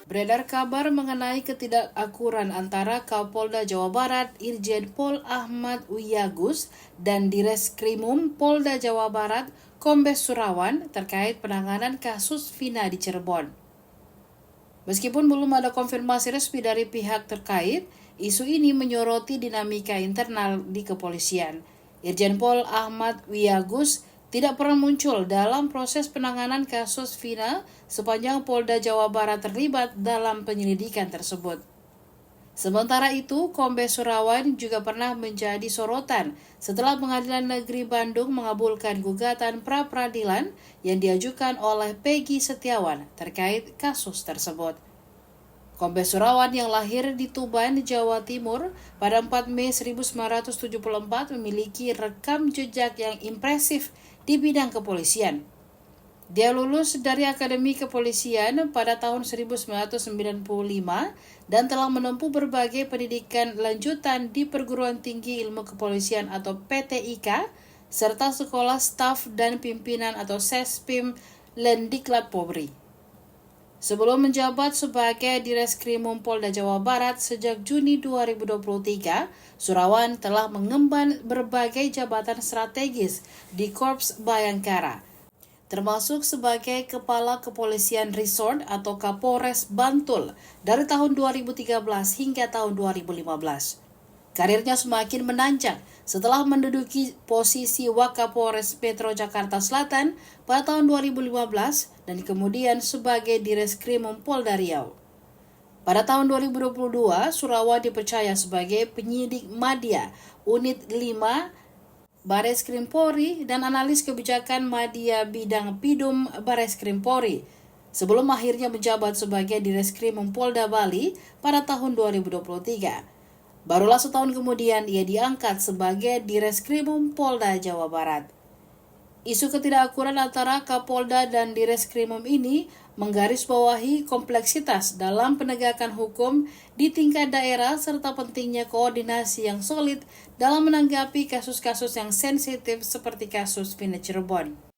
Beredar kabar mengenai ketidakakuran antara Kapolda Jawa Barat Irjen Pol Ahmad Wiyagus dan Direskrimum Polda Jawa Barat Kombes Surawan terkait penanganan kasus Vina di Cirebon. Meskipun belum ada konfirmasi resmi dari pihak terkait, isu ini menyoroti dinamika internal di kepolisian. Irjen Pol Ahmad Wiyagus tidak pernah muncul dalam proses penanganan kasus Vina sepanjang Polda Jawa Barat terlibat dalam penyelidikan tersebut. Sementara itu, Kombes Surawan juga pernah menjadi sorotan setelah Pengadilan Negeri Bandung mengabulkan gugatan pra-peradilan yang diajukan oleh Peggy Setiawan terkait kasus tersebut. Kombes Surawan yang lahir di Tuban, Jawa Timur pada 4 Mei 1974 memiliki rekam jejak yang impresif di bidang kepolisian. Dia lulus dari Akademi Kepolisian pada tahun 1995 dan telah menempuh berbagai pendidikan lanjutan di Perguruan Tinggi Ilmu Kepolisian atau PTIK, serta Sekolah Staf dan Pimpinan atau Sespim Lendiklat Polri. Sebelum menjabat sebagai Direskrimum Polda Jawa Barat sejak Juni 2023, Surawan telah mengemban berbagai jabatan strategis di Korps Bayangkara, termasuk sebagai Kepala Kepolisian Resort atau Kapolres Bantul dari tahun 2013 hingga tahun 2015. Karirnya semakin menanjak setelah menduduki posisi Wakapolres Metro Jakarta Selatan pada tahun 2015 dan kemudian sebagai Direskrimum Polda Riau. Pada tahun 2022, Surawan dipercaya sebagai penyidik Madya Unit 5 Bareskrim Polri dan analis kebijakan Madya Bidang Pidum Bareskrim Polri, sebelum akhirnya menjabat sebagai Direskrimum Polda Bali pada tahun 2023. Barulah setahun kemudian ia diangkat sebagai Direskrimum Polda Jawa Barat. Isu ketidakakuran antara Kapolda dan Direskrimum ini menggarisbawahi kompleksitas dalam penegakan hukum di tingkat daerah serta pentingnya koordinasi yang solid dalam menanggapi kasus-kasus yang sensitif seperti kasus Vina Cirebon.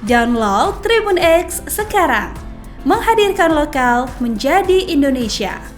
Download Tribun X sekarang, menghadirkan lokal menjadi Indonesia.